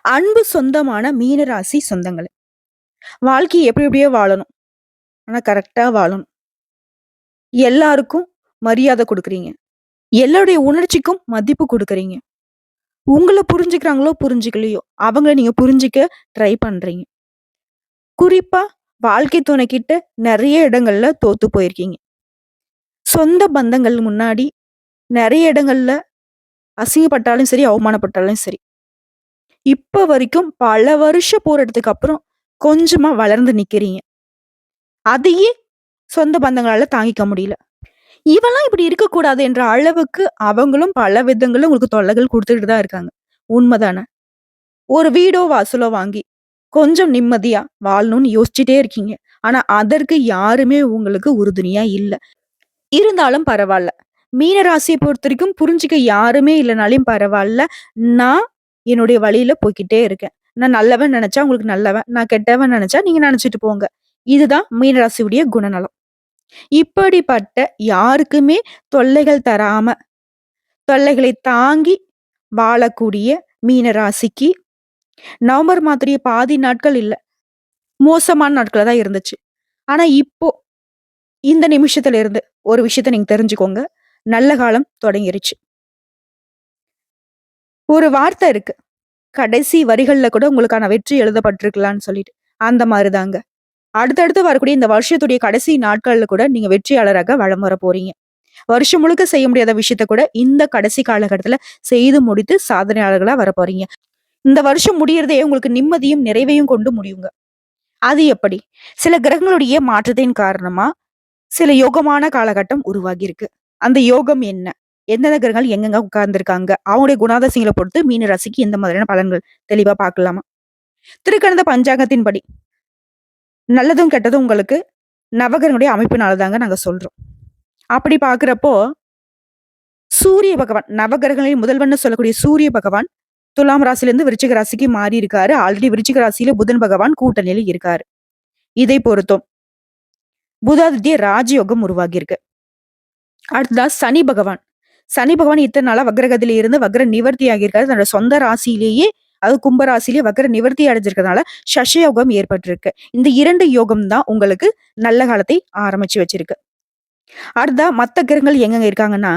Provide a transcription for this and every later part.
அன்பு சொந்தமான மீனராசி சொந்தங்களே, வாழ்க்கைய எப்படி எப்படியோ வாழணும். ஆனா கரெக்ட்டா வாழணும். எல்லாருக்கும் மரியாதை குடுக்குறீங்க. எல்லாருடைய உணர்ச்சிக்கும் மதிப்பு குடுக்குறீங்க. உங்கள புரிஞ்சுக்கிறாங்களோ, புரிஞ்சுக்கலையோ, அவங்கள நீங்க புரிஞ்சுக்க ட்ரை பண்றீங்க. குறிப்பா வாழ்க்கை துணைக்கிட்ட நெறைய இடங்கள்ல தோத்து போயிருக்கீங்க. சொந்த பந்தங்கள் முன்னாடி நெறைய இடங்கள்ல அசிங்கப்பட்டாலும் சரி, அவமானப்பட்டாலும் சரி. இப்ப வரைக்கும் பல வருஷம் போராட்டத்துக்கு அப்புறம் கொஞ்சமா வளர்ந்து நிக்கிறீங்க. அதையே சொந்த பந்தங்களால தாங்கிக்க முடியல. இவன்லாம் இப்படி இருக்கக்கூடாது என்ற அளவுக்கு அவங்களும் பல விதங்கள்ல உங்களுக்கு தொல்லைகள் குடுத்துட்டு தான் இருக்காங்க. உண்மதானே? ஒரு வீடோ, வாசலோ வாங்கி கொஞ்சம் நிம்மதியா வாழணும்னு யோசிச்சுட்டே இருக்கீங்க. ஆனா அதற்கு யாருமே உங்களுக்கு உறுதுணையா இல்ல. இருந்தாலும் பரவால்ல. மீன ராசிய பொறுத்தவரைக்கும் புரிஞ்சுக்க யாருமே இல்லனாலும் பரவால்ல. நான் என்னுடைய வழியில போய்க்கிட்டே இருக்கேன். நான் நல்லவன் நெனச்சா உங்களுக்கு நல்லவன். நான் கெட்டவன் நெனச்சா நீங்க நெனச்சுட்டு போங்க. இதுதான் மீனராசியுடைய குணநலம். இப்படிப்பட்ட யாருக்குமே தொல்லைகள் தராம, தொல்லைகளை தாங்கி வாழக்கூடிய மீன ராசிக்கு நவம்பர் மாதத்துடைய பாதி நாட்கள் இல்ல. மோசமான நாட்களா தான் இருந்துச்சு. ஆனா இப்போ இந்த நிமிஷத்துல இருந்து ஒரு விஷயத்த நீங்க தெரிஞ்சுக்கோங்க. நல்ல காலம் தொடங்கிருச்சு. ஒரு வார்த்தை இருக்கு. கடைசி வரிகள்ல கூட உங்களுக்கான வெற்றி எழுதப்பட்டிருக்கலான்னு சொல்லிட்டு. அந்த மாரி தாங்க. அடுத்தடுத்து வரக்கூடிய இந்த வருஷத்துடைய கடைசி நாட்கள்ல கூட நீங்க வெற்றியாளராக வலம் வர போறீங்க. வருஷம் முழுக்க செய்ய முடியாத விஷயத்த கூட இந்த கடைசி காலகட்டத்துல செய்து முடித்து சாதனையாளர்களா வரப்போறீங்க. இந்த வருஷம் முடியறதே உங்களுக்கு நிம்மதியும், நிறைவையும் கொண்டு முடியுங்க. அது எப்படி? சில கிரகங்களுடைய மாற்றத்தின் காரணமா சில யோகமான காலகட்டம் உருவாகி இருக்கு. அந்த யோகம் என்ன? எந்தெந்த கிரகங்கள் எங்கெங்க உட்கார்ந்திருக்காங்க? அவங்களுடைய குணாதிசயங்கள பொறுத்து மீன ராசிக்கு எந்த மாதிரியான பலன்கள் தெளிவா பார்க்கலாமா? திருக்கணித பஞ்சாங்கத்தின்படி நல்லதும், கெட்டதும் உங்களுக்கு நவகிரகங்களுடைய அமைப்பினால தாங்க நாங்க சொல்றோம். அப்படி பார்க்கிறப்போ சூரிய பகவான் நவகிரகங்களின் முதல்வன்னு சொல்லக்கூடிய சூரிய பகவான் துலாம் ராசியிலிருந்து விருச்சிக ராசிக்கு மாறி இருக்காரு. ஆல்ரெடி விருச்சிக ராசியில புதன் பகவான் கூட்டணியில இருக்காரு. இதை பொறுத்தும் புதாதித்ய ராஜயோகம் உருவாகி இருக்கு. அடுத்ததா சனி பகவான். சனி பகவான் இத்தனை நாளா வக்ரகத்தில இருந்து வக்ர நிவர்த்தி ஆகியிருக்காரு. தன்னோட சொந்த ராசியிலேயே அது கும்ப ராசியிலேயே வக்ர நிவர்த்தி அடைஞ்சிருக்கிறதுனால சஷயோகம் ஏற்பட்டிருக்கு. இந்த 2 யோகம் தான் உங்களுக்கு நல்ல காலத்தை ஆரம்பிச்சு வச்சிருக்கு. அடுத்ததா மத்த கிரகங்கள் எங்கெங்க இருக்காங்கன்னா,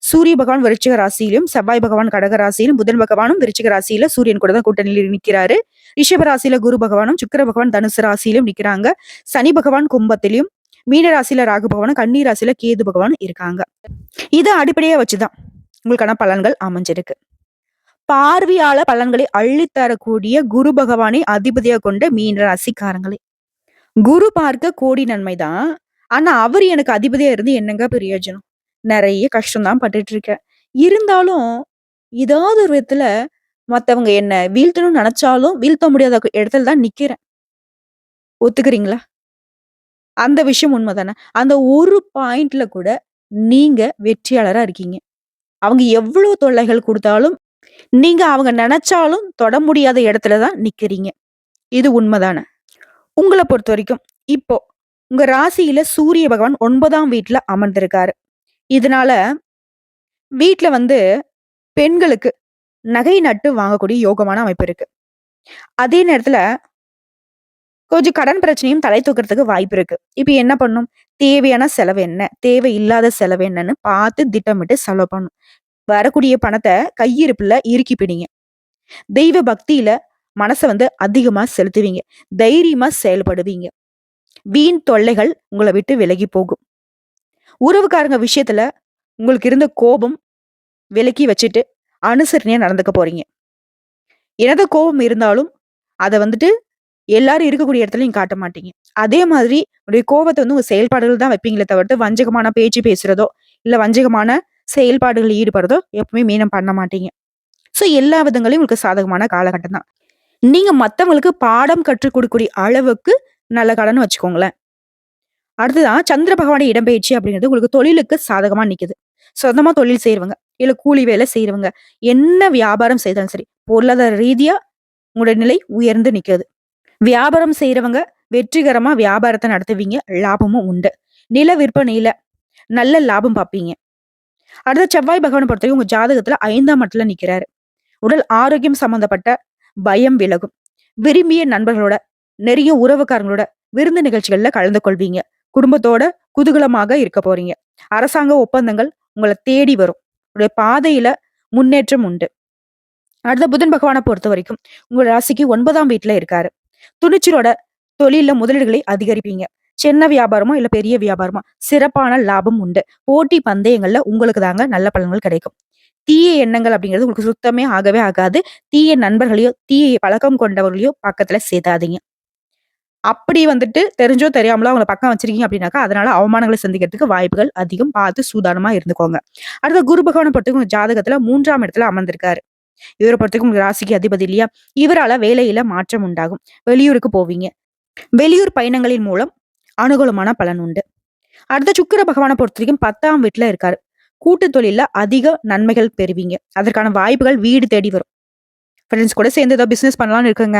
சூரிய பகவான் விருச்சிக ராசியிலும், செவ்வாய் பகவான் கடக ராசியிலும், புதன் பகவானும் விருச்சிக ராசியில சூரியன் கூட தான் கூட்டணியில நிக்கிறாரு. ரிஷப ராசியில குரு பகவானும், சுக்கிர பகவான் தனுசு ராசியிலும் நிக்கிறாங்க. சனி பகவான் கும்பத்திலும், மீன ராசியில ராகு பகவானும், கன்னி ராசியில கேது பகவானும் இருக்காங்க. இத அடிப்படையா வச்சுதான் உங்களுக்கான பலன்கள் அமைஞ்சிருக்கு. பார்வையால பலன்களை அள்ளித் தரக்கூடிய குரு பகவானை அதிபதியா கொண்ட மீன ராசிக்காரங்களே. குரு பார்க்க கோடி நன்மைதான். ஆனா அவரு எனக்கு அதிபதியா இருந்து என்னங்க பிரயோஜனம்? நெறைய கஷ்டம் தான் பட்டுட்டு இருக்கேன். இருந்தாலும் ஏதாவது ஒரு விதத்துல மத்தவங்க என்ன வீழ்த்தணும்னு நெனச்சாலும் வீழ்த்த முடியாத இடத்துல தான் நிக்கிறேன். ஒத்துக்கிறீங்களா? அந்த விஷயம் உண்மதானே. அந்த ஒரு பாயிண்ட்ல கூட நீங்க வெற்றியாளரா இருக்கீங்க. அவங்க எவ்ளோ தொல்லைகள் குடுத்தாலும், நீங்க அவங்க நெனச்சாலும் தொட முடியாத இடத்துல தான் நிக்கிறீங்க. இது உண்மதானே. உங்கள பொறுத்தவரைக்கும், இப்போ உங்க ராசியில சூரிய பகவான் 9ஆம் வீட்ல அமர்ந்திருக்காரு. இதனால வீட்ல பெண்களுக்கு நகை நட்டு வாங்கக்கூடிய யோகமான அமைப்பு இருக்கு. அதே நேரத்துல கொஞ்சம் கடன் பிரச்சனையும் தலை தூக்குறதுக்கு வாய்ப்பு இருக்கு. இப்ப என்ன பண்ணும்? தேவையான செலவு என்ன? தேவையில்லாத செலவு என்னன்னு பார்த்து திட்டமிட்டு செலவு பண்ணணும். வரக்கூடிய பணத்த கையிருப்புல இறுக்கி பிடிங்க. தெய்வ பக்தியில மனச அதிகமா செலுத்துவீங்க. தைரியமா செயல்படுவீங்க. வீண் தொல்லைகள் உங்கள விட்டு விலகி போகும். உறவுக்காரங்க விஷயத்துல உங்களுக்கு இருந்த கோபம் விலக்கி வச்சுட்டு அனுசரணையா நடந்துக்க போறீங்க. என்னதான் கோபம் இருந்தாலும் அத எல்லாரும் இருக்கக்கூடிய இடத்துல நீங்க காட்ட மாட்டீங்க. அதே மாதிரி உங்களுடைய கோபத்த உங்க செயல்பாடுகள் தான் வைப்பீங்களே தவிர்த்து வஞ்சகமான பேச்சு பேசுறதோ, இல்ல வஞ்சகமான செயல்பாடுகளில் ஈடுபடுறதோ எப்பவுமே மீனம் பண்ண மாட்டீங்க. சோ எல்லா விதங்களையும் உங்களுக்கு சாதகமான காலகட்டம் தான். நீங்க மத்தவங்களுக்கு பாடம் கற்றுக் கொடுக்கக்கூடிய அளவுக்கு நல்ல காலம்னு வச்சுக்கோங்களேன். அடுத்ததான் சந்திர பகவானுடைய இடம்பெயர்ச்சி அப்படிங்கிறது உங்களுக்கு தொழிலுக்கு சாதகமா நிக்குது. சொந்தமா தொழில் செய்றவங்க, இல்ல கூலி வேலை செய்றவங்க, என்ன வியாபாரம் செய்தாலும் சரி, பொருளாதார ரீதியா உங்களுடைய நிலை உயர்ந்து நிக்குது. வியாபாரம் செய்றவங்க வெற்றிகரமா வியாபாரத்த நடத்துவீங்க. லாபமும் உண்டு. நில விற்பனையில நல்ல லாபம் பார்ப்பீங்க. அடுத்து செவ்வாய் பகவான பொறுத்தவரைக்கும் உங்க ஜாதகத்துல 5ஆம் இடத்துல நிக்கிறாரு. உடல் ஆரோக்கியம் சம்பந்தப்பட்ட பயம் விலகும். விரும்பிய நண்பர்களோட, நெருங்கிய உறவுக்காரங்களோட விருந்து நிகழ்ச்சிகள்ல கலந்து கொள்வீங்க. குடும்பத்தோட குதூகலமாக இருக்க போறீங்க. அரசாங்க ஒப்பந்தங்கள் உங்கள தேடி வரும். உங்களுடைய பாதையில முன்னேற்றம் உண்டு. அடுத்த புதன் பகவான பொறுத்தவரைக்கும், உங்க ராசிக்கு 9ஆம் வீட்ல இருக்காரு. துணிச்சலோட தொழில்ல முதலீடுகளை அதிகரிப்பீங்க. சின்ன வியாபாரமோ, இல்ல பெரிய வியாபாரமோ சிறப்பான லாபம் உண்டு. போட்டி பந்தயங்கள்ல உங்களுக்கு தாங்க நல்ல பலன்கள் கிடைக்கும். தீய எண்ணங்கள் அப்படிங்கிறது உங்களுக்கு சுத்தமே ஆகவே ஆகாது. தீய நண்பர்களையோ, தீய பழக்கம் கொண்டவர்களையோ பக்கத்துல சேத்தாதீங்க. அப்படி வந்துட்டு தெரிஞ்சோ தெரியாமலோ அவங்கள பக்கம் வச்சிருக்கீங்க அப்படின்னாக்கா, அதனால அவமானங்கள சந்திக்கிறதுக்கு வாய்ப்புகள் அதிகம். பார்த்து சூதானமா இருந்துக்கோங்க. அடுத்த குரு பகவான பொறுத்தவரைக்கும் உங்க ஜாதகத்துல 3ஆம் இடத்துல அமர்ந்திருக்காரு. இவர பொறுத்தவரைக்கும் உங்க ராசிக்கு அதிபதி இல்லையா? இவரால வேலையில மாற்றம் உண்டாகும். வெளியூருக்கு போவீங்க. வெளியூர் பயணங்களின் மூலம் அனுகூலமான பலன் உண்டு. அடுத்த சுக்கிர பகவான பொறுத்தவரைக்கும் 10ஆம் வீட்ல இருக்காரு. கூட்டு தொழில்ல அதிக நன்மைகள் பெறுவீங்க. அதற்கான வாய்ப்புகள் வீடு தேடி வரும். ஃப்ரெண்ட்ஸ் கூட சேர்ந்து ஏதோ பிசினஸ் பண்ணலாம்னு இருக்குங்க.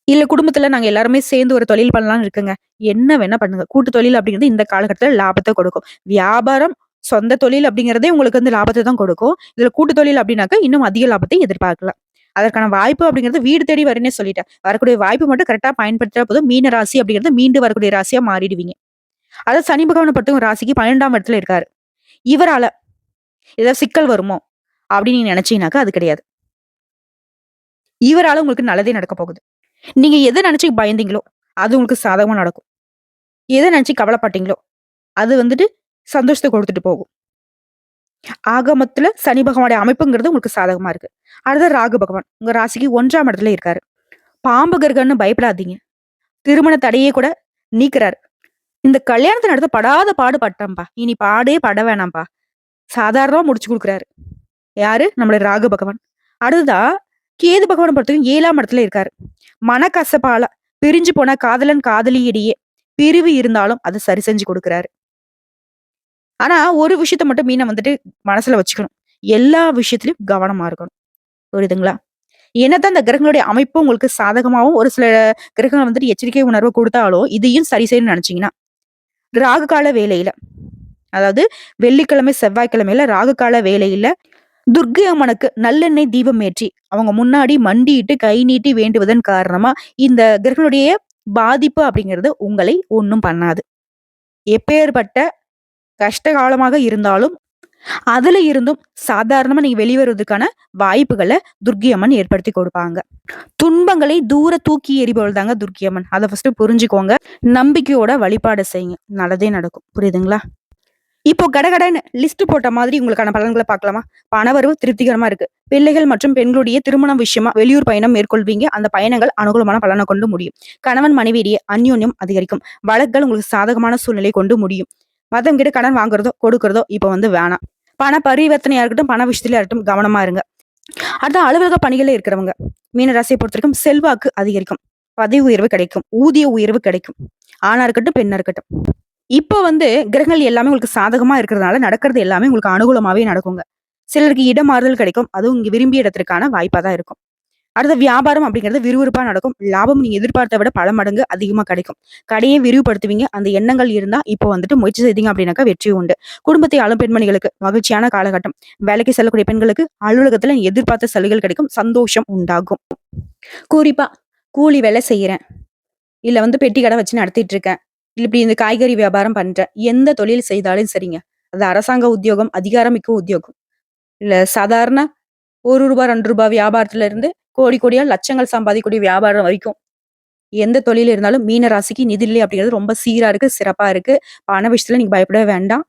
இல்ல குடும்பத்துல நாங்க எல்லாருமே சேர்ந்து ஒரு தொழில் பண்ணலாம்னு இருக்குங்க. என்ன வேணா பண்ணுங்க. கூட்டு தொழில் அப்படிங்கிறது இந்த காலகட்டத்துல லாபத்த கொடுக்கும். வியாபாரம், சொந்த தொழில் அப்படிங்கிறதே உங்களுக்கு வந்து லாபத்த தான் கொடுக்கும். இதுல கூட்டு தொழில் அப்படின்னாக்க இன்னும் அதிக லாபத்தை எதிர்பார்க்கலாம். அதற்கான வாய்ப்பு அப்படிங்கிறது வீடு தேடி வரும்னே சொல்லிட்டேன். வரக்கூடிய வாய்ப்பு மட்டும் கரெக்ட்டா பயன்படுத்தினா போதும். மீன ராசி அப்படிங்கிறது மீண்டு வரக்கூடிய ராசியா மாறிடுவீங்க. அதாவது சனி பகவான பொறுத்தவரைக்கும் ராசிக்கு 12ஆம் இடத்துல இருக்காரு. இவரால ஏதாவது சிக்கல் வருமோ அப்படின்னு நீங்க நினைச்சீங்கன்னாக்கா அது கிடையாது. இவரால உங்களுக்கு நல்லதே நடக்க போகுது. நீங்க எத நினைச்சு பயந்தீங்களோ, அது உங்களுக்கு சாதகமா நடக்கும். எத நினைச்சு கவலைப்பட்டீங்களோ, அது வந்துட்டு சந்தோஷத்த குடுத்துட்டு போகும். ஆக மொத்தத்துல சனி பகவானுடைய அமைப்புங்கிறது உங்களுக்கு சாதகமா இருக்கு. அடுத்து ராகு பகவான் உங்க ராசிக்கு 1ஆம் இடத்துல இருக்காரு. பாம்பு கர்கன்னு பயப்படாதீங்க. திருமண தடையே கூட நீக்குறாரு. இந்த கல்யாணத்த நடத்த படாத பாடு பட்டேன்பா. இனி பாடே பட வேணாம்ப்பா. சாதாரணமா முடிச்சு குடுக்குறாரு. யாரு? நம்மளுடைய ராகு பகவான். அடுத்ததா கேது பகவான பொறுத்தவரைக்கும் 7ஆம் இடத்துல இருக்காரு. மனக்கசப்பால பிரிஞ்சு போன காதலன் காதலியிடையே பிரிவு இருந்தாலும் அதை சரி செஞ்சு கொடுக்குறாரு. ஆனா ஒரு விஷயத்த மட்டும் மீன வந்துட்டு மனசுல வச்சுக்கணும். எல்லா விஷயத்திலயும் கவனமா இருக்கணும். புரியுதுங்களா? என்னதான் அந்த கிரகங்களுடைய அமைப்பு உங்களுக்கு சாதகமாவும் ஒரு சில கிரகங்கள் வந்துட்டு எச்சரிக்கை உணர்வு கொடுத்தாலும் இதையும் சரி செய்யணும்னு நினைச்சீங்கன்னா ராகு கால வேலையில, அதாவது வெள்ளிக்கிழமை செவ்வாய்க்கிழமையில ராகு கால வேலையில துர்க்கை அம்மனுக்கு நல்லெண்ணெய் தீபம் ஏற்றி அவங்க முன்னாடி மண்டியிட்டு கை நீட்டி வேண்டுவதன் காரணமா இந்த கிரகங்களுடைய பாதிப்பு அப்படிங்கிறது உங்களை ஒண்ணும் பண்ணாது. எப்பேற்பட்ட கஷ்ட காலமாக இருந்தாலும் அதுல இருந்தும் சாதாரணமா நீங்க வெளிவருவதற்கான வாய்ப்புகளை துர்க்கை அம்மன் ஏற்படுத்தி கொடுப்பாங்க. துன்பங்களை தூர தூக்கி எறிபவள் தாங்க துர்க்கை அம்மன். அதை ஃபர்ஸ்ட் புரிஞ்சுக்கோங்க. நம்பிக்கையோட வழிபாடு செய்யுங்க. நல்லதே நடக்கும். புரியுதுங்களா? இப்போ கடகடன்னு லிஸ்ட் போட்ட மாதிரி உங்களுக்கான பலன்களை பார்க்கலாமா? பணவரவு திருப்திகரமா இருக்கு. பிள்ளைகள் மற்றும் பெண்களுடைய திருமணம் விஷயமா வெளியூர் பயணம் மேற்கொள்வீங்க. அந்த பயணங்கள் அனுகூலமான பலனை கொண்டு முடியும். கணவன் மனைவியிடையே அந்யோன்யம் அதிகரிக்கும். வழக்குகள் உங்களுக்கு சாதகமான சூழ்நிலை கொண்டு முடியும். மத்தவங்க கிட்ட கடன் வாங்குறதோ கொடுக்கறதோ இப்ப வந்து வேணாம். பண பரிவர்த்தனையா இருக்கட்டும், பண விஷயத்துல இருக்கட்டும் கவனமா இருங்க. அடுத்த அலுவலக பணிகளே இருக்கிறவங்க மீன ராசியை பொறுத்த வரைக்கும் செல்வாக்கு அதிகரிக்கும். பதவி உயர்வு கிடைக்கும். ஊதிய உயர்வு கிடைக்கும். ஆணா இருக்கட்டும், பெண்ணா இருக்கட்டும். இப்போ வந்து கிரகங்கள் எல்லாமே உங்களுக்கு சாதகமா இருக்கிறதுனால நடக்கிறது எல்லாமே உங்களுக்கு அனுகூலமாவே நடக்குங்க. சிலருக்கு இடமாறுதல் கிடைக்கும். அதுவும் இங்க விரும்பிய இடத்திற்கான வாய்ப்பா தான் இருக்கும். அடுத்த வியாபாரம் அப்படிங்கிறது விறுவிறுப்பா நடக்கும். லாபம் நீங்க எதிர்பார்த்த விட பல மடங்கு அதிகமா கிடைக்கும். கடையை விரிவுபடுத்துவீங்க. அந்த எண்ணங்கள் இருந்தா இப்போ வந்துட்டு முயற்சி செய்தீங்க அப்படின்னாக்கா வெற்றி உண்டு. குடும்பத்தை ஆளும் பெண்மணிகளுக்கு மகிழ்ச்சியான காலகட்டம். வேலைக்கு செல்லக்கூடிய பெண்களுக்கு அலுவலகத்துல நீங்க எதிர்பார்த்த சலுகைகள் கிடைக்கும். சந்தோஷம் உண்டாகும். குறிப்பா கூலி வேலை செய்யறேன், இல்ல வந்து பெட்டி கடை வச்சு நடத்திட்டு இருக்கேன், இல்ல இப்படி இந்த காய்கறி வியாபாரம் பண்றேன், எந்த தொழில் செய்தாலும் சரிங்க. அது அரசாங்க உத்தியோகம், அதிகாரமிக்க உத்தியோகம், இல்ல சாதாரண ரூ. 1 ரூ. 2 வியாபாரத்துல இருந்து கோடி கோடியா லட்சங்கள் சம்பாதிக்கக்கூடிய வியாபாரம் வரைக்கும் எந்த தொழில் இருந்தாலும் மீன ராசிக்கு நிதிநிலை அப்படிங்கிறது ரொம்ப சீரா இருக்கு, சிறப்பா இருக்கு. பண விஷயத்துல நீங்க பயப்படவே வேண்டாம்.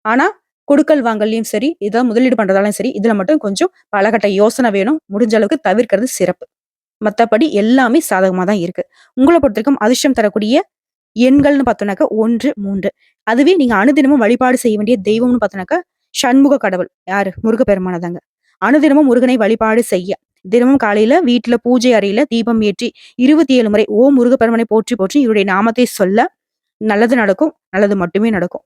ஆனா கொடுக்கல் வாங்கலையும் சரி, ஏதாவது முதலீடு பண்றதாலும் சரி, இதுல மட்டும் கொஞ்சம் பலகட்ட யோசனை வேணும். முடிஞ்ச அளவுக்கு தவிர்க்கிறது சிறப்பு. மத்தபடி எல்லாமே சாதகமா தான் இருக்கு. உங்கள பொறுத்தவரைக்கும் அதிர்ஷ்டம் தரக்கூடிய எண்கள்னு பார்த்தோம்னாக்கா 1, 3. அதுவே நீங்க அனுதினமும் வழிபாடு செய்ய வேண்டிய தெய்வம்னு பார்த்தோம்னாக்கா சண்முக கடவுள். யாரு? முருகப்பெருமான் தாங்க. அனுதினமும் முருகனை வழிபாடு செய்ய தினமும் காலையில வீட்டுல பூஜை அறையில தீபம் ஏற்றி 27 முறை ஓம் முருகப்பெருமானை போற்றி போற்றி இவருடைய நாமத்தை சொல்ல நல்லது நடக்கும். நல்லது மட்டுமே நடக்கும்.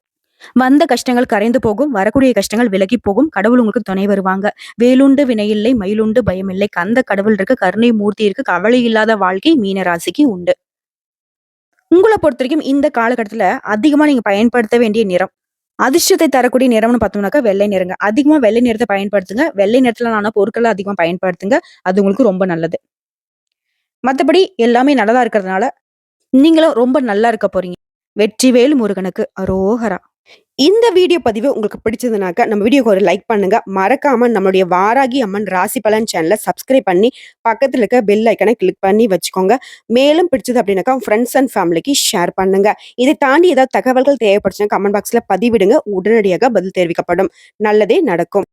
வந்த கஷ்டங்கள் கரைந்து போகும். வரக்கூடிய கஷ்டங்கள் விலகி போகும். கடவுள் உங்களுக்கு துணை வருவாங்க. வேலுண்டு வினையில்லை, மயிலுண்டு பயமில்லை. கந்த கடவுள் இருக்கு, கருணை மூர்த்தி இருக்கு. கவலை இல்லாத வாழ்க்கை மீன ராசிக்கு உண்டு. உங்கள பொறுத்தவரைக்கும் இந்த காலகட்டத்துல அதிகமா நீங்க பயன்படுத்த வேண்டிய நிறம், அதிர்ஷ்டத்தை தரக்கூடிய நிறம்னு பார்த்தோம்னாக்கா வெள்ளை நிறங்க. அதிகமா வெள்ளை நிறத்தை பயன்படுத்துங்க. வெள்ளை நிறத்துல பொருட்களை அதிகமா பயன்படுத்துங்க. அது உங்களுக்கு ரொம்ப நல்லது. மத்தபடி எல்லாமே நல்லதா இருக்கிறதுனால, நீங்களும் ரொம்ப நல்லா இருக்க போறீங்க. வெற்றிவேல் முருகனுக்கு அரோகரா! இந்த வீடியோ பதிவு உங்களுக்கு பிடிச்சதுனாக்க, நம்ம வீடியோக்கு ஒரு லைக் பண்ணுங்க. மறக்காம நம்மளுடைய வாராகி அம்மன் ராசி பலன் சேனல சப்ஸ்கிரைப் பண்ணி, பக்கத்துல இருக்க பெல் ஐகான கிளிக் பண்ணி வச்சுக்கோங்க. மேலும் பிடிச்சது அப்படின்னாக்கா, உங்க ஃப்ரெண்ட்ஸ் அண்ட் ஃபேமிலிக்கு ஷேர் பண்ணுங்க. இதை தாண்டி ஏதாவது தகவல்கள் தேவைப்பட்டுச்சுன்னா கமெண்ட் பாக்ஸ்ல பதிவிடுங்க. உடனடியாக பதில் தெரிவிக்கப்படும். நல்லதே நடக்கும்.